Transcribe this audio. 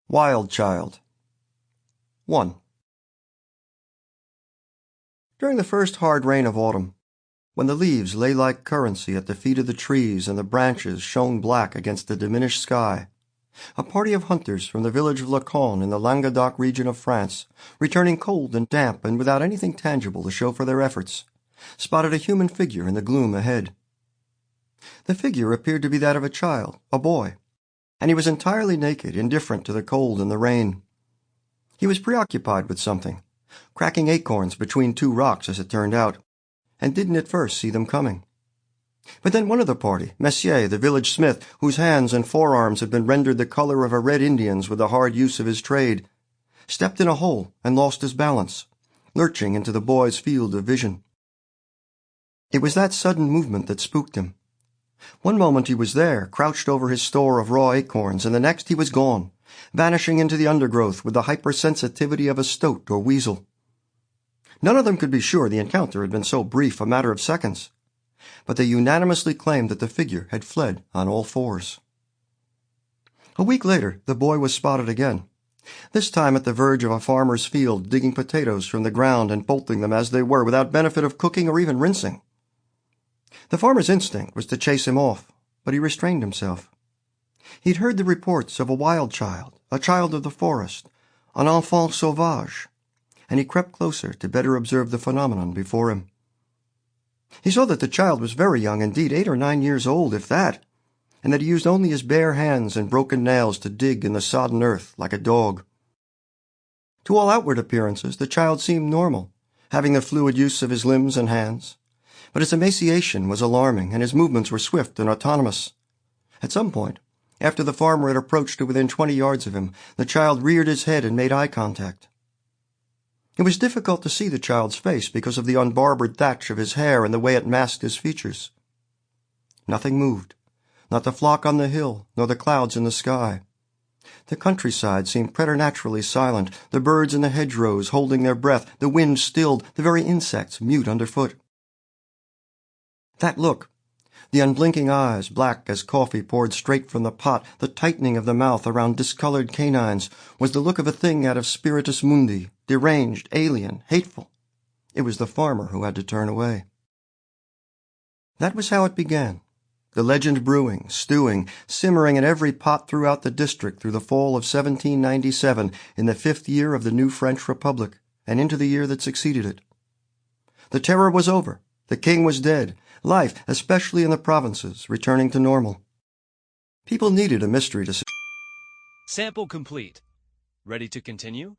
Wild Child. 1. During the first hard rain of autumn, when the leaves lay like currency at the feet of the trees and the branches shone black against the diminished sky, a party of hunters from the village of Lacaune in the Languedoc region of France, returning cold and damp and without anything tangible to show for their efforts, spotted a human figure in the gloom ahead. The figure appeared to be that of a child, a boy, and he was entirely naked, indifferent to the cold and the rain. He was preoccupied with something, cracking acorns between two rocks as it turned out, and didn't at first see them coming. But then one of the party, Messier, the village smith, whose hands and forearms had been rendered the color of a red Indian's with the hard use of his trade, stepped in a hole and lost his balance, lurching into the boy's field of vision. It was that sudden movement that spooked him. One moment he was there, crouched over his store of raw acorns, and the next he was gone, vanishing into the undergrowth with the hypersensitivity of a stoat or weasel. None of them could be sure the encounter had been so brief a matter of seconds, but they unanimously claimed that the figure had fled on all fours. A week later, the boy was spotted again, this time at the verge of a farmer's field, digging potatoes from the ground and bolting them as they were without benefit of cooking or even rinsing. The farmer's instinct was to chase him off, but he restrained himself. He'd heard the reports of a wild child, a child of the forest, an enfant sauvage, and he crept closer to better observe the phenomenon before him. He saw that the child was very young indeed, 8 or 9 years old, if that, and that he used only his bare hands and broken nails to dig in the sodden earth like a dog. To all outward appearances, the child seemed normal, having the fluid use of his limbs and hands, but his emaciation was alarming, and his movements were swift and autonomous. At some point, after the farmer had approached to within 20 yards of him, the child reared his head and made eye contact. It was difficult to see the child's face because of the unbarbered thatch of his hair and the way it masked his features. Nothing moved, not the flock on the hill, nor the clouds in the sky. The countryside seemed preternaturally silent, the birds in the hedgerows holding their breath, the wind stilled, the very insects mute underfoot. That look, the unblinking eyes, black as coffee poured straight from the pot, the tightening of the mouth around discolored canines, was the look of a thing out of Spiritus Mundi, deranged, alien, hateful. It was the farmer who had to turn away. That was how it began, the legend brewing, stewing, simmering in every pot throughout the district through the fall of 1797, in the 5th year of the new French Republic, and into the year that succeeded it. The terror was over. The king was dead. Life, especially in the provinces, returning to normal. People needed a mystery to see. Sample complete. Ready to continue?